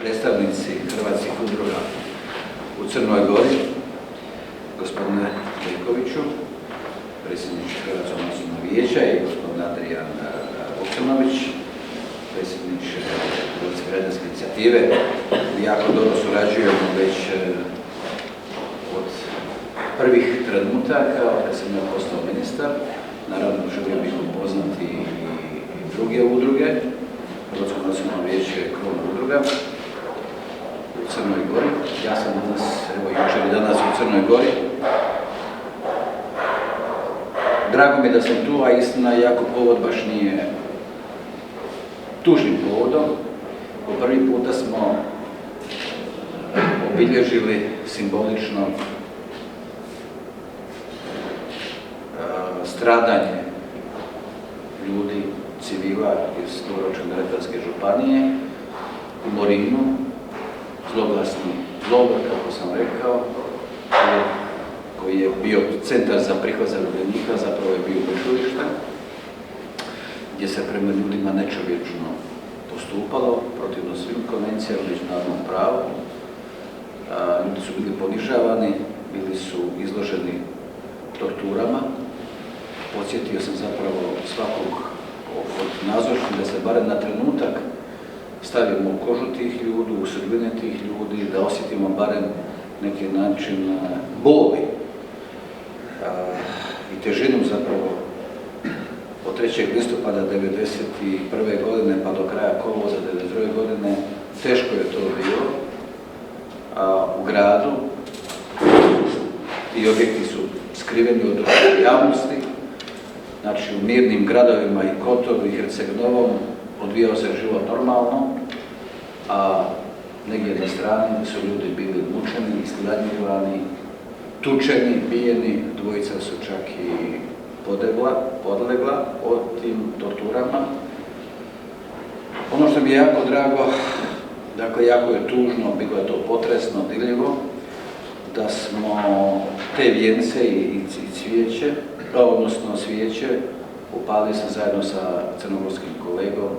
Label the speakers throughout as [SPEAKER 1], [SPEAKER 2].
[SPEAKER 1] predstavnici hrvatskih udruga u Crnoj Gori, gospodine Veljkoviću, predsjedniče Hrvatskog nacionalnog vijeća i gospodin Adrijan Vuksanović, predsjedniče Hrvatske građanske inicijative. Jako dobro surađujemo već od prvih trenutaka, kad sam ja postao ministar. Naravno, želio bih upoznati i druge udruge. Hrvatsko nacionalno vijeće je krovna udruga u Crnoj Gori. Ja sam danas, evo jučer i danas u Crnoj Gori. Drago mi je da sam tu, a istina, jako povod baš nije tužnim povodom. Po prvi puta smo obilježili simbolično stradanje ljudi, civila iz Dubrovačko-neretvanske županije u Morinu, zloglasni logor, kako sam rekao, koji je bio centar za prihvat zarobljenika, zapravo je bio ubojilište, gdje se prema ljudima nečovječno postupalo, protivno svim konvencijama o međunarodnom pravu. Ljudi su bili ponižavani, bili su izloženi torturama. Podsjetio sam zapravo svakog od nazočnih da se barem na trenutak stavimo u kožu tih ljudi, u sudbine tih ljudi, da osjetimo barem neki način boli i težinu zapravo od 3. listopada 1991. godine pa do kraja kolovoza 1992. godine. Teško je to bilo u gradu. Ti objekti su skriveni od javnosti. Znači, u mirnim gradovima i Kotoru i Herceg-Novom odvijao se život normalno, a negdje na strani su ljudi bili mučeni, izgladnjivani, tučeni, bijeni, dvojica su čak i podlegla od tim torturama. Ono što mi je jako drago, dakle, jako je tužno, bilo je to potresno, dirljivo, da smo te vijence i cvijeće, odnosno svijeće, upalili sam zajedno sa crnogorskim kolegom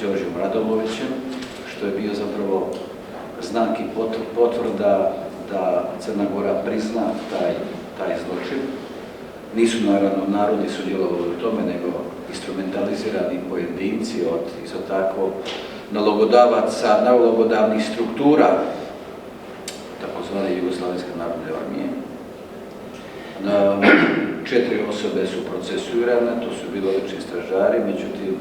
[SPEAKER 1] Đorđom Radomovićem, što je bio zapravo znak i potvrda da Crna Gora prizna taj zločin. Nisu naravno narodi sudjelovali u tome, nego instrumentalizirani pojedinci od isto tako nalogodavaca, nalogodavnih struktura takozvane Jugoslavenske narodne armije. 4 osobe su procesuirane, to su bili odlični stražari, međutim,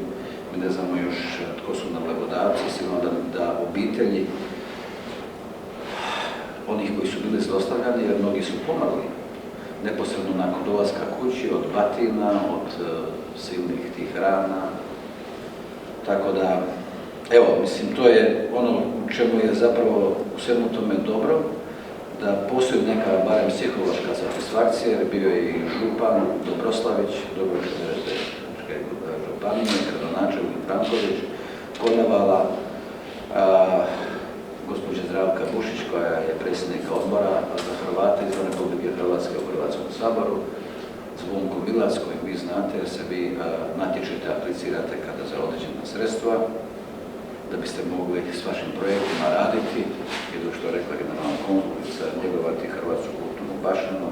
[SPEAKER 1] mi ne znamo još tko su nalogodavci, sigurno da obitelji onih koji su bili zlostavljani, jer mnogi su pomrli neposredno nakon dolaska kući, od batina, od silnih tih rana. Tako da, evo, mislim, to je ono u čemu je zapravo u svemu tome dobro, da postoji neka, barem psihološka satisfakcija, jer bio je i župan Dobroslavić, Dubrovačke županije, gradonačelnik Franković, Konevala, gospođa Zdravka Bušić, koja je predsjednika odbora za Hrvate izvan Republike Hrvatske u Hrvatskom saboru, Zvonko Milac, kojeg vi znate, jer se vi natječete, aplicirate kada za određena sredstva, da biste mogli s vašim projektima raditi, i do što je rekla generalna konzulica, njegovati hrvatsku kulturnu baštinu,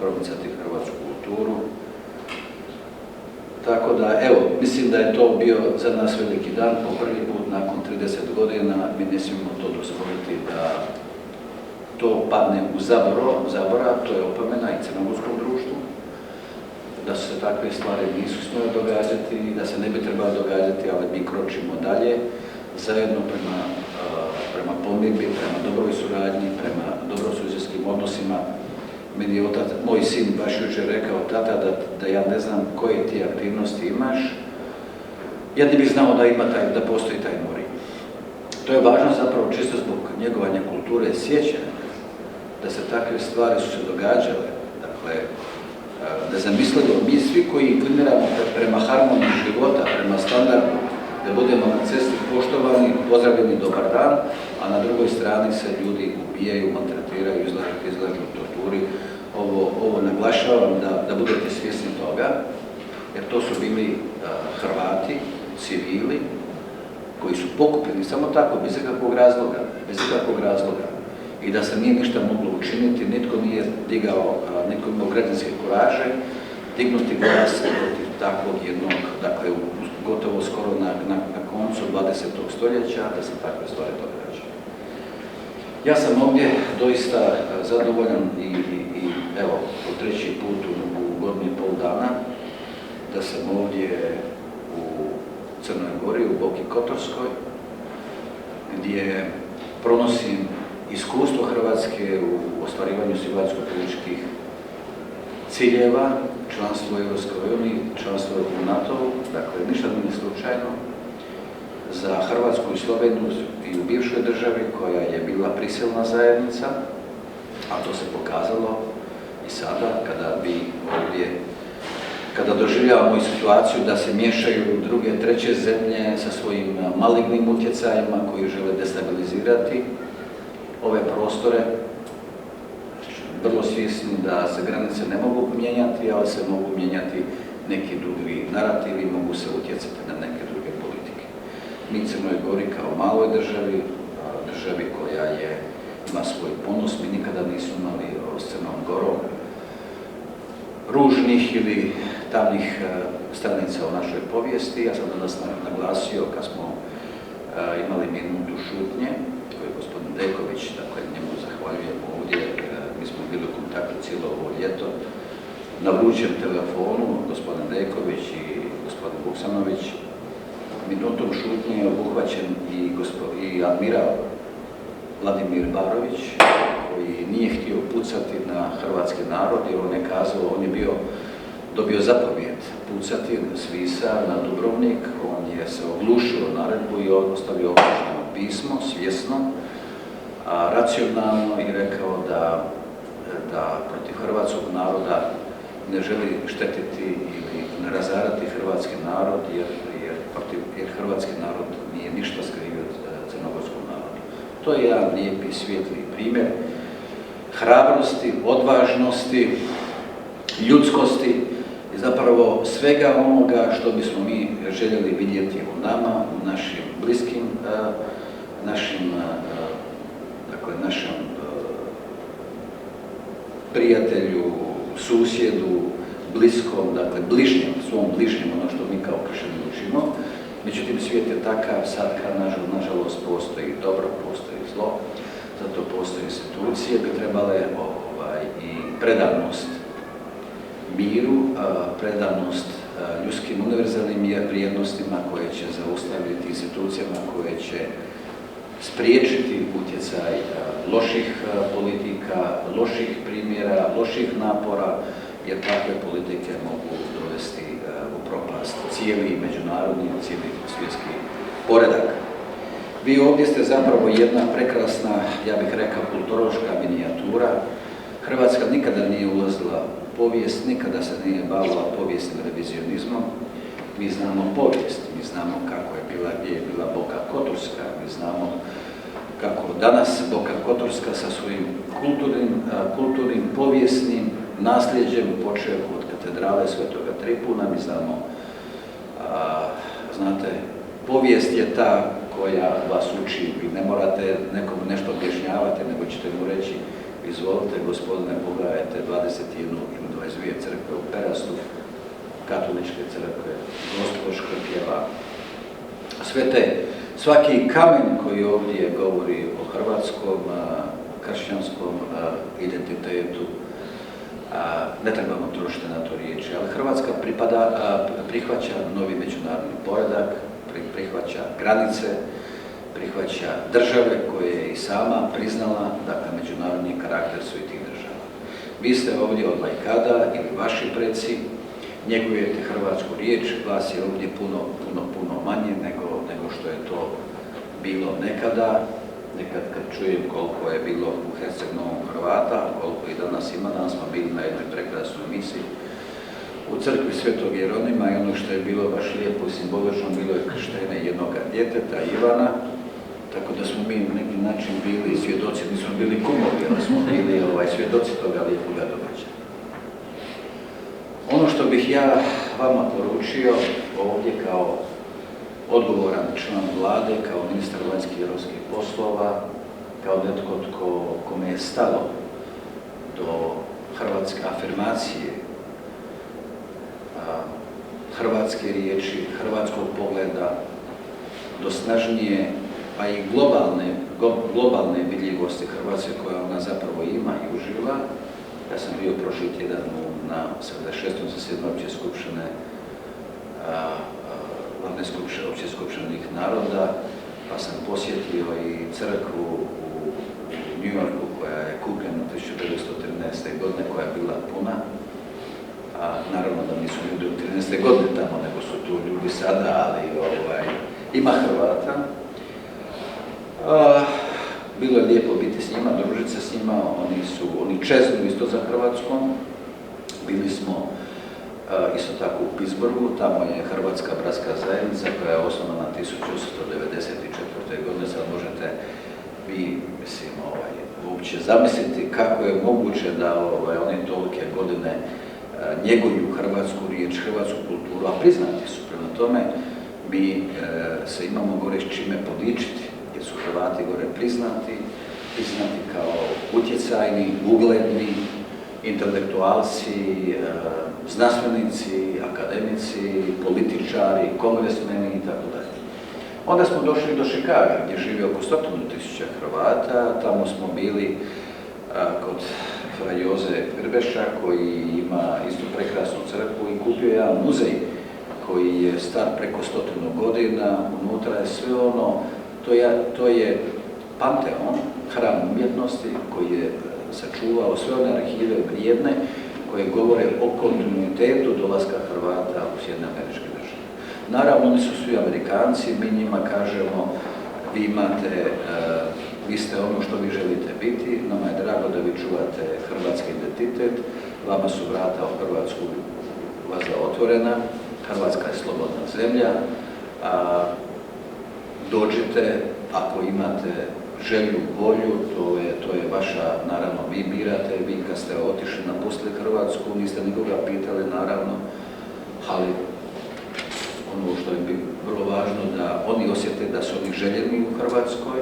[SPEAKER 1] promicati hrvatsku kulturu. Tako da, evo, mislim da je to bio za nas veliki dan, po prvi put nakon 30 godina, mi ne smijemo to dozvoliti da to padne u zaborav, to je opomena i crnogorskom društvu, da se takve stvari nisu smjele događati, da se ne bi trebali događati, ali mi kročimo dalje, zajedno prema pomirbi, prema dobroj suradnji, prema dobrosusjedskim odnosima. Meni je moj sin baš jučer rekao, tata, da ja ne znam koje ti aktivnosti imaš, ja ne bih znao da postoji taj Morin. To je važno zapravo čisto zbog njegovanja kulture sjećanja, da se takve stvari su se događale. Dakle, nezamislivo, mi svi koji inkliniramo prema harmoniji života, prema standardu, da budemo na cesti poštovani, pozdravljeni, dobar dan, a na drugoj strani se ljudi ubijaju, maltretiraju, izlažu torturi. Ovo naglašavam da budete svjesni toga, jer to su bili Hrvati, civili, koji su pokupljeni samo tako, bez ikakvog razloga, i da se nije ništa moglo učiniti, nitko nije imao građanske kuraže, dignuti glas protiv takvog jednog, dakle, gotovo skoro na koncu 20. stoljeća, da se takve stvari događaju. Ja sam ovdje doista zadovoljan i evo, po treći put u godinu i pol dana, da sam ovdje u Crnoj Gori, u Boki Kotorskoj, gdje pronosim iskustvo Hrvatske u ostvarivanju civilizacijsko-političkih ciljeva, članstvo u Europskoj uniji, članstvo u NATO-u, dakle ništa nije slučajno. Za Hrvatsku i Sloveniju i u bivšoj državi koja je bila prisilna zajednica, a to se pokazalo i sada kada doživljavamo i situaciju da se miješaju druge, treće zemlje sa svojim malignim utjecajima koji žele destabilizirati ove prostore, vrlo svjesni da se granice ne mogu mijenjati, ali se mogu mijenjati neki drugi narativi, mogu se utjecati na neke druge politike. Mi Crnoj Gori kao maloj državi, državi koja ima svoj ponos, mi nikada nismo imali s Crnom Gorom ružnih ili tamnih stranica u našoj povijesti. Ja sam danas naglasio kad smo imali minutu šutnje, koju je gospodin Deković, dakle njemu zahvaljujem ovdje, mi smo bili u kontaktu cijelo ovo ljeto, na vrućem telefonu, gospodin Deković i gospodin Vuksanović. Minutom šutnje je obuhvaćen i admiral Vladimir Barović, koji nije htio pucati na hrvatski narod, jer on je kazao, on je dobio zapovjed pucati s Visa na Dubrovnik, on je se oglušio naredbu i ostavio opušteno pismo, svjesno, racionalno, i rekao da protiv hrvatskog naroda ne želi štetiti ili ne razarati hrvatski narod, jer hrvatski narod nije ništa skrivio od crnogorskog naroda. To je jedan lijepi, svijetli primjer hrabrosti, odvažnosti, ljudskosti i zapravo svega onoga što bismo mi željeli vidjeti u nama, u našim bliskim, našem prijatelju, susjedu, bliskom, dakle bližnjem, svom bližnjem, ono što mi kao kršćani učimo. Međutim, svijet je takav, sad kad nažalost postoji dobro, postoji zlo, zato postoje institucije, bi trebale i predanost miru, predanost ljudskim univerzalnim vrijednostima koje će zaustaviti, institucijama koje će spriječiti utjecaj loših politika, loših primjera, loših napora, jer takve politike mogu dovesti u propast cijeli međunarodni, cijeli svjetski poredak. Vi ovdje ste zapravo jedna prekrasna, ja bih rekao, kulturološka minijatura. Hrvatska nikada nije ulazila u povijest, nikada se nije bavila povijesnim revizionizmom. Mi znamo povijest, mi znamo kako je bila, gdje je bila Boka Kotorska, mi znamo kako danas Boka Kotorska sa svojim kulturnim, povijesnim nasljeđem, počeo od katedrale Svetoga Tripuna. Mi znamo, znate, povijest je ta koja vas uči, vi ne morate nekom nešto objašnjavati, nego ćete mu reći, izvolite gospodine, pogledajte 21 ili 22 crkve u Perastu, katoličke crkve, Gospoška pjeva, svaki kamen koji ovdje govori o hrvatskom, kršćanskom identitetu, ne trebamo trošiti na to riječi, ali Hrvatska prihvaća novi međunarodni poredak, prihvaća granice, prihvaća države koje je i sama priznala, dakle međunarodni karakter su i tih država. Vi ste ovdje od lajkada ili vaši preci, njegujete hrvatsku riječ, vas je ovdje puno manje nego što je to bilo nekada. Nekad kad čujem koliko je bilo u Herceg-Novom Hrvata, koliko i danas ima, danas smo bili na jednoj prekrasnoj misiji u crkvi Svetog Jeronima i ono što je bilo baš lijepo i simbolično, bilo je krštenje jednoga djeteta, Ivana, tako da smo mi na neki način bili svjedoci, nismo bili kumovi, ali smo bili svjedoci toga lijepoga događaja. Ono što bih ja vama poručio ovdje kao odgovoran član vlade, kao ministar vanjskih i europskih poslova, kao netko kome je stalo do hrvatske afirmacije, hrvatske riječi, hrvatskog pogleda, do snažnije, pa i globalne vidljivosti Hrvatske koja ona zapravo ima i uživa. Ja sam bio prošli tjedan na 76. zasjedanju Opće skupštine, glavne Opće skupštinih naroda, pa sam posjetio i crkvu u New Yorku koja je kupljena 1913. godine, koja je bila puna. Naravno da nisu ljudi od 13. godine tamo, nego su tu ljudi sada, ali ima Hrvata. Bilo je lijepo biti s njima, družiti se s njima, oni čeznu isto za Hrvatskom. Bili smo isto tako u Pittsburghu, tamo je Hrvatska bratska zajednica koja je osnovana 1894. godine. Sad možete vi, mislim, uopće zamisliti kako je moguće da oni tolike godine njeguju hrvatsku riječ, hrvatsku kulturu, a priznati su. Prema tome, mi se imamo gore s čime podičiti, jer su Hrvati gore priznati kao utjecajni, ugledni, intelektualci, znanstvenici, akademici, političari, kongresmeni itd. Onda smo došli do Chicaga, gdje živi oko 100.000 Hrvata. Tamo smo bili kod fra Joze Grbeša, koji ima isto prekrasnu crkvu i kupio jedan muzej koji je star preko 100 godina. Unutra je sve ono, to je Panteon, hram umjetnosti koji je sačuvao sve one arhive vrijedne koje govore o kontinuitetu dolaska Hrvata u Sjedinjene Američke Države. Naravno, oni su svi Amerikanci, mi njima kažemo vi ste ono što vi želite biti, nama je drago da vi čuvate hrvatski identitet, vama su vrata u Hrvatsku otvorena, Hrvatska je slobodna zemlja, dođite ako imate želju, volju, to je vaša, naravno, vi birate, vi kad ste otišli, napustili Hrvatsku, niste nikoga pitali, naravno, ali ono što je vrlo važno da oni osjete da su oni željeni u Hrvatskoj,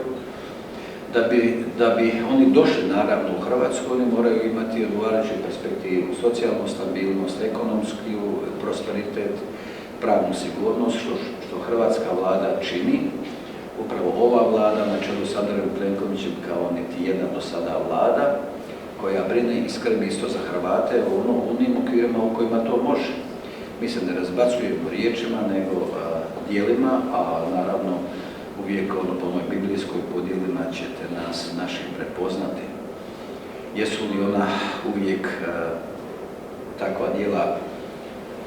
[SPEAKER 1] da bi oni došli, naravno, u Hrvatsku, oni moraju imati odgovarajuću perspektivu, socijalnu stabilnost, ekonomski prosperitet, pravnu sigurnost, što hrvatska vlada čini. Upravo ova vlada na čelu s Andrejom Plenkovićem kao niti jedna do sada vlada, koja brine i skrbi isto za Hrvate u onim okvirima u kojima to može. Mi se ne razbacujemo riječima, nego dijelima, a naravno uvijek po onoj biblijskoj podjelima ćete nas našim prepoznati. Jesu li ona uvijek takva djela,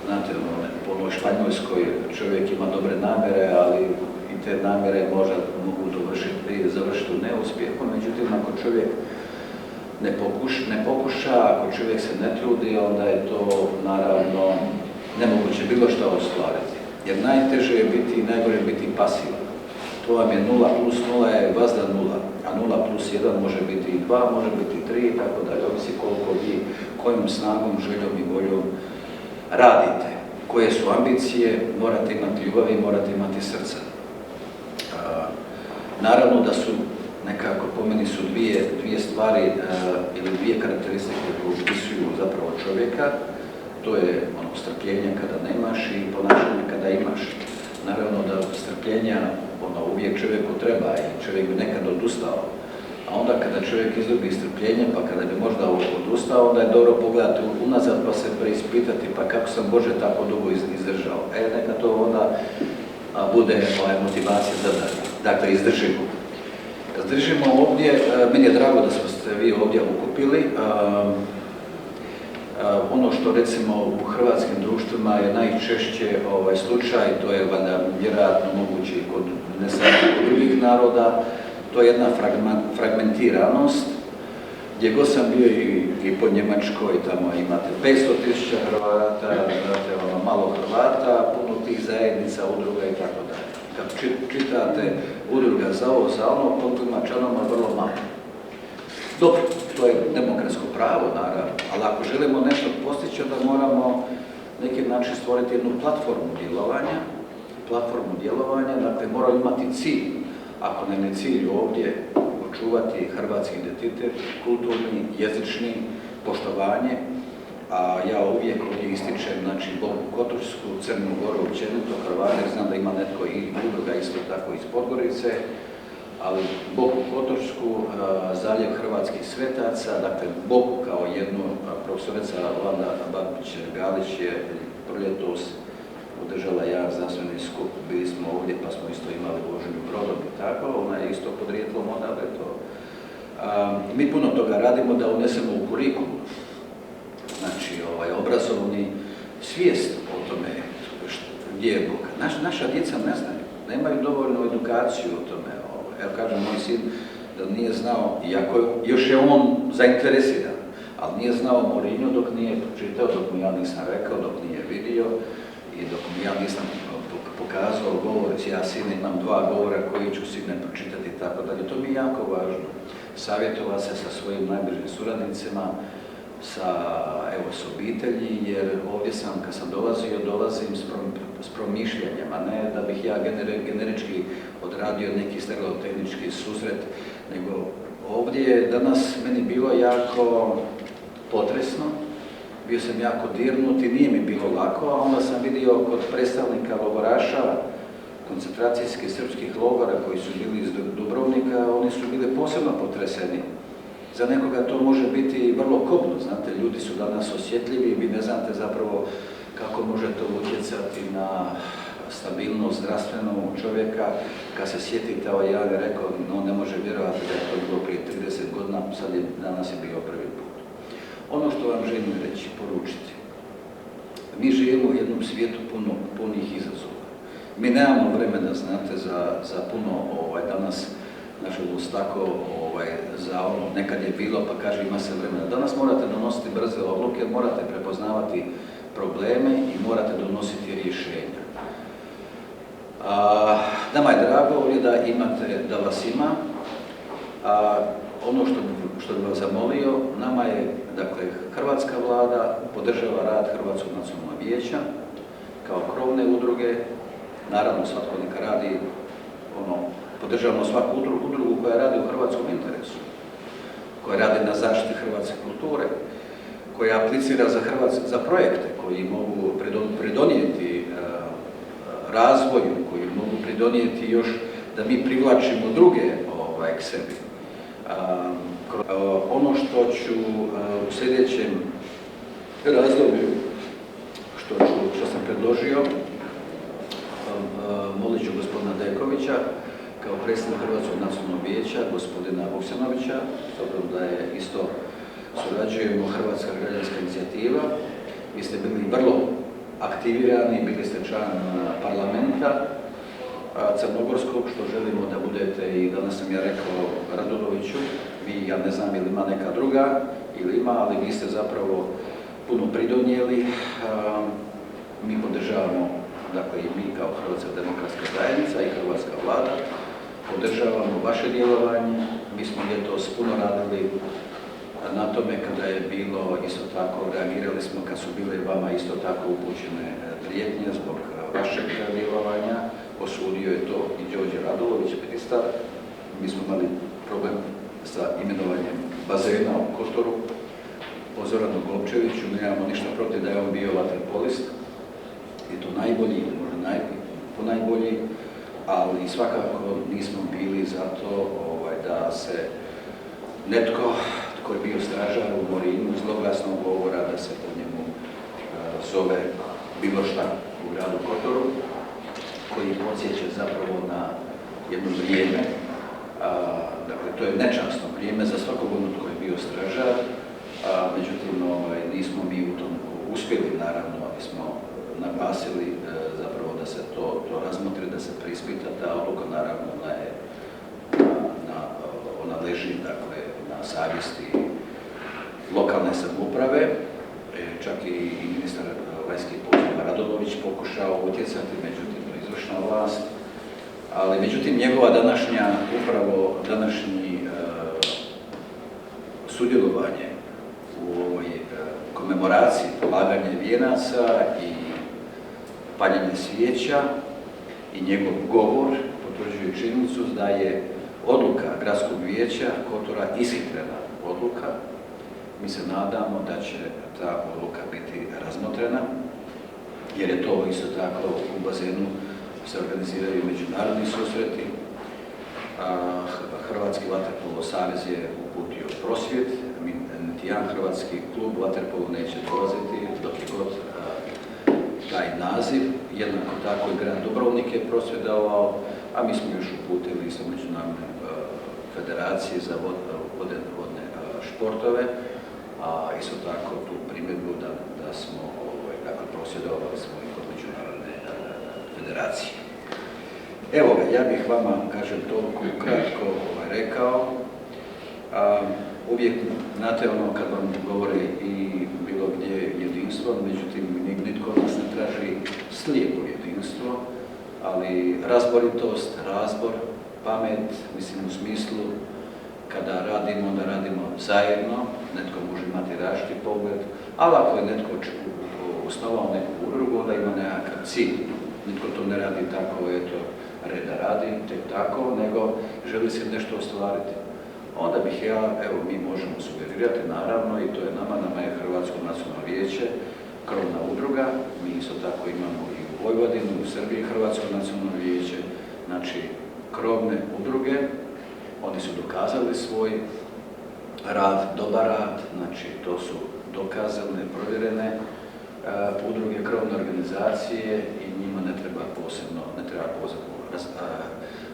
[SPEAKER 1] znate, po onoj Španjolskoj čovjek ima dobre namjere, ali i te namjere možda mogu završiti u neuspjehu, međutim ako čovjek ne pokuša, ako čovjek se ne trudi, onda je to naravno nemoguće bilo što ostvariti. Jer najteže je biti i najgore je biti pasivan. To vam je 0 plus 0 je vazda 0, a 0 plus 1 može biti i 2, može biti 3 i tako dalje. Ovisi koliko vi, kojom snagom, željom i voljom radite. Koje su ambicije, morate imati ljubavi, morate imati srca. Naravno da su nekako, po meni su dvije stvari ili dvije karakteristike koje upisuju zapravo čovjeka. To je strpljenje kada nemaš i ponašanje kada imaš. Naravno da strpljenja uvijek čovjeku treba i čovjek bi nekad odustao. A onda kada čovjek izgubi strpljenje, pa kada bi možda odustao, onda je dobro pogledati unazad pa se preispitati pa kako sam Bože tako dugo izdržao. Neka to onda bude motivacija za dalje. Dakle, izdržimo. Izdržimo ovdje, meni je drago da ste vi ovdje okupili. Ono što recimo u hrvatskim društvima je najčešće slučaj, to je vjerojatno moguće i kod ne samo kod drugih naroda, to je jedna fragmentiranost, gdje god sam bio i po Njemačkoj, tamo imate 500.000 Hrvata, znate, malo Hrvata, puno tih zajednica, udruga i tako dalje. Kad čitate udruga za ovo, za ono, koliko ima članova, vrlo malo. Dobro, to je demokratsko pravo, naravno, ali ako želimo nešto postići, onda moramo na neki način stvoriti jednu platformu djelovanja, platformu djelovanja, dakle moraju imati cilj. Ako nam je cilj ovdje očuvati hrvatski identitet, kulturni, jezični, poštovanje, a ja uvijek ovdje ističem, znači, Boku Kotorsku, Crnu Goru, općenito, Hrvate, znam da ima netko i udruga isto tako iz Podgorice, ali Boku Kotorsku, zaljev hrvatskih svetaca, dakle, Boku kao jednu, profesorica Vlada Babić-Galić je proljetos održala jedan znanstveni skup, bili smo ovdje pa smo isto imali Božinu Brodom i tako, ona je isto podrijetlom odavde to. Mi puno toga radimo da unesemo u kurikulum, znači obrazovni svijest o tome gdje je Bog. Naša djeca ne znaju, nemaju dovoljnu edukaciju o tome. Evo kažem, moj sin da nije znao, iako još je on zainteresiran, ali nije znao Mourinho dok nije pročitao, dok mu ja nisam rekao, dok nije vidio i dok mu ja nisam pokazao govor, ja sin imam 2 govora koji ću sigurno pročitati i tako dalje. To mi je jako važno. Savjetovati se sa svojim najbližim suradnicima, s obitelji, jer ovdje sam, kad sam dolazim s promišljanjem, a ne da bih ja generički odradio neki stereotehnički susret, nego ovdje je danas meni bilo jako potresno, bio sam jako dirnut i nije mi bilo lako, a onda sam vidio kod predstavnika logoraša, koncentracijskih srpskih logora koji su bili iz Dubrovnika, oni su bili posebno potreseni. Za nekoga to može biti vrlo kobno, znate, ljudi su danas osjetljivi, vi ne znate zapravo kako možete utjecati na stabilnost zdravstvenu čovjeka. Kad se sjetite, ja je rekao, no ne može vjerovati da je to bilo prije 30 godina, danas je bio prvi put. Ono što vam želim reći, poručiti, mi živimo u jednom svijetu punih izazova. Mi nemamo vremena, znate, za puno danas, nažalost, tako za ono nekad je bilo, pa kaže ima se vremena. Danas morate donositi brze odluke, morate prepoznavati probleme i morate donositi rješenja. Nama je drago ovdje da vas ima. Ono što bih vas zamolio, nama je, dakle, hrvatska vlada podržava rad Hrvatskog nacionalnog vijeća kao krovne udruge. Naravno, svatko neka radi podržavamo svaku udrugu koja radi u hrvatskom interesu, koja radi na zaštiti hrvatske kulture, koja aplicira za projekte koji mogu pridonijeti razvoju, koji mogu pridonijeti još da mi privlačimo druge k sebi. Ono što ću u sljedećem razdoblju, što sam predložio, molit ću gospodina Dekovića, kao predsjednik Hrvatskog nacionalnog vijeća, gospodina Vuksanovića, s obzirom da je isto surađujemo Hrvatska građanska inicijativa. Vi ste bili vrlo aktivirani, bili ste član parlamenta Crnogorskog, što želimo da budete, i danas sam ja rekao Raduloviću, vi, ja ne znam ili ima neka druga, ili ima, ali vi ste zapravo puno pridonijeli. Mi podržavamo, dakle i mi kao Hrvatska demokratska zajednica i Hrvatska vlada, podržavamo vaše djelovanje. Mi smo ljetos puno radili na tome kada je bilo isto tako, reagirali smo kad su bile vama isto tako upućene prijetnje zbog vašeg djelovanja. Osudio je to i Đorđe Radulović, ministar. Mi smo imali problem sa imenovanjem bazena u Kotoru. Po Zoranu Globčeviću nemamo ništa protiv da je on bio vaterpolist. I to najbolji, možda ponajbolji, ali svakako nismo bili za to da se netko tko je bio stražar u Mourinhu zloglasnog govora da se po njemu zove bilo šta u gradu Kotoru, koji podsjeća zapravo na jedno vrijeme. Dakle, to je nečasno vrijeme za svakog onog koji je bio stražar, međutim nismo mi u tom uspjeli, naravno, smo naglasili zapravo da se to razmotri, da se preispita ta odluka, naravno ona leži, dakle, na savjesti lokalne samouprave. Čak i ministar vanjskih poslova Radulović pokušao utjecati, međutim izvršna vlast, ali međutim njegova današnji sudjelovanje u ovoj komemoraciji, polaganje vijenaca i paljenje svijeća i njegov govor potvrđuje činjenicu da je odluka Gradskog vijeća Kotora ishitrena odluka. Mi se nadamo da će ta odluka biti razmotrena, jer je to isto tako u bazenu se organiziraju međunarodni susreti. Hrvatski vaterpolo savez je uputio prosvjed, niti jedan hrvatski klub vaterpolo neće dolaziti dok je god taj naziv. Jednako tako i grad Dubrovnik je prosvjedovao, a mi smo još uputili isto međunarodne federacije za vodne športove, a isto tako tu primjedbu da smo dakle, prosvjedovali smo i kod međunarodne federacije. Evo ga, ja bih vama, kažem, toliko kratko rekao. Uvijek, znate ono, kad vam govore i bilo gdje jedinstvo, međutim, nitko od nas ne traži slijepo jedinstvo, ali razboritost, razbor, pamet, mislim u smislu kada radimo, onda radimo zajedno, netko može imati različiti pogled, ali ako je netko osnovao neku udrugu, onda ima nekakav cilj. Nitko to ne radi tako, eto, reda radi, tek tako, nego želi se nešto ostvariti. Onda bih ja, evo, mi možemo sugerirati, naravno, i to je nama je Hrvatsko nacionalno vijeće, krovna udruga, mi isto tako imamo i u Vojvodini, u Srbiji Hrvatsko nacionalno vijeće, znači krovne udruge, oni su dokazali svoj rad, dobar rad, znači to su dokazane, provjerene udruge, krovne organizacije i njima ne treba posebno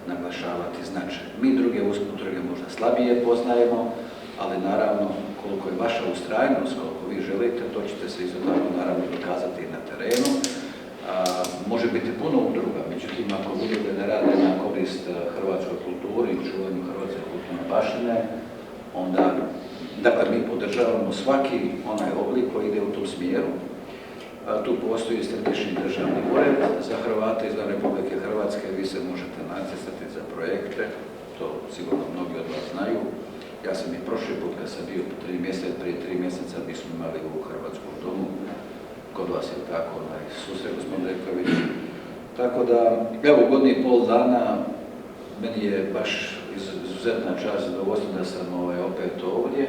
[SPEAKER 1] naglašavati značaj. Mi druge udruge možda slabije poznajemo, ali naravno koliko je vaša ustrajnost, koliko vi želite, to ćete se isto tako naravno dokazati na terenu. Može biti puno udruga, međutim ako udruge ne rade na korist hrvatskoj kulturi i čuvanju hrvatske kulturne baštine, onda, dakle, mi podržavamo svaki onaj oblik koji ide u tom smjeru. Tu postoji Središnji državni ured za Hrvate izvan Republike Hrvatske, vi se možete natjecati za projekte, to sigurno mnogi od vas znaju. Ja sam i prošli put kad sam bio prije 3 mjeseca, mi smo imali u Hrvatskom domu, kod vas je tako susret gospodin Reković. Tako da, evo, godinu i pol dana, meni je baš izuzetna čast i zadovoljstvo da sam opet ovdje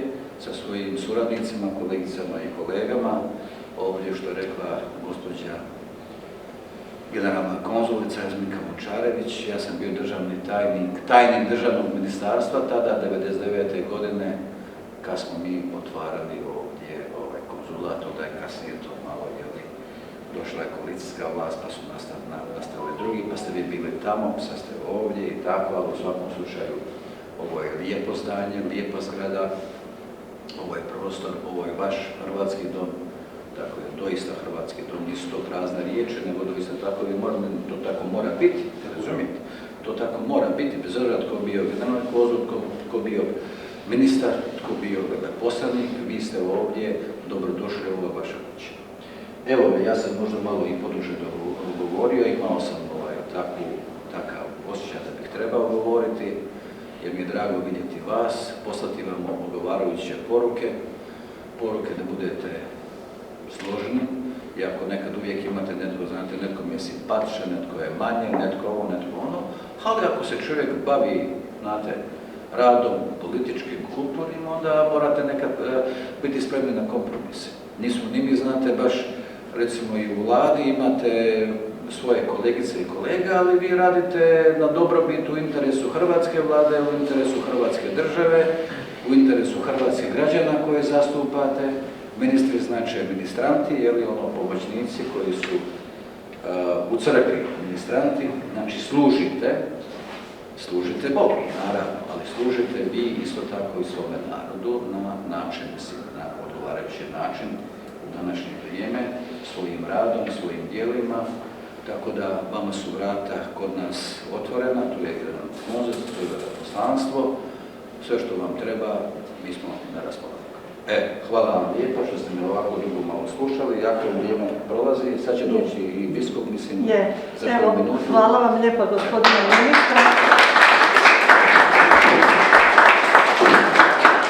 [SPEAKER 1] sa svojim suradnicima, kolegicama i kolegama. Ovdje što je rekla gospođa generalna konzulica Jasminka Močarević, ja sam bio državni tajnik državnog ministarstva tada, 1999. godine, kad smo mi otvarali ovdje konzulat, onda je kasnije to malo, došla je koalicijska vlast, pa su nastali drugi, pa ste vi bili tamo, sad ste ovdje i tako, ali u svakom slučaju ovo je lijepo zdanje, lijepa zgrada, ovo je prostor, ovo je vaš hrvatski dom. Dakle, doista hrvatski dom, nisu to prazne riječi, nego doista tako to tako mora biti, razumijete? To tako mora biti, bez obzira tko bio generalni konzul, tko bio ministar, tko bio veleposlanik, vi ste ovdje, dobrodošli, ovo je vaša kuća. Evo, ja sam možda malo i poduže govorio, imao sam takav osjećaj da bih trebao govoriti, jer mi je drago vidjeti vas, poslati vam odgovarajuće poruke da budete složeni, i ako nekad uvijek imate netko, znate, netko mi je simpatičan, netko je manje, netko ovo, netko ono, ali ako se čovjek bavi, znate, radom političkim, kulturnim, onda morate nekad biti spremni na kompromise. Nismo ni mi, znate, baš, recimo i u vladi imate svoje kolegice i kolega, ali vi radite na dobrobit u interesu hrvatske vlade, u interesu hrvatske države, u interesu hrvatskih građana koje zastupate. Ministri znači ministranti, pomoćnici koji su u crkvi ministranti, znači služite Bogu, naravno, ali služite vi isto tako i svome narodu na odgovarajući način u današnje vrijeme, svojim radom, svojim djelima, tako da vama su vrata kod nas otvorena, tu je jedan konzul, tu je veleposlanstvo, sve što vam treba, mi smo na raspolaganju. Hvala vam lijepo što ste me ovako dugo malo slušali, jako vrijeme prolazi, sad će doći i biskup, mislim, za 5 minuta.
[SPEAKER 2] Hvala vam lijepo, gospodine ministre.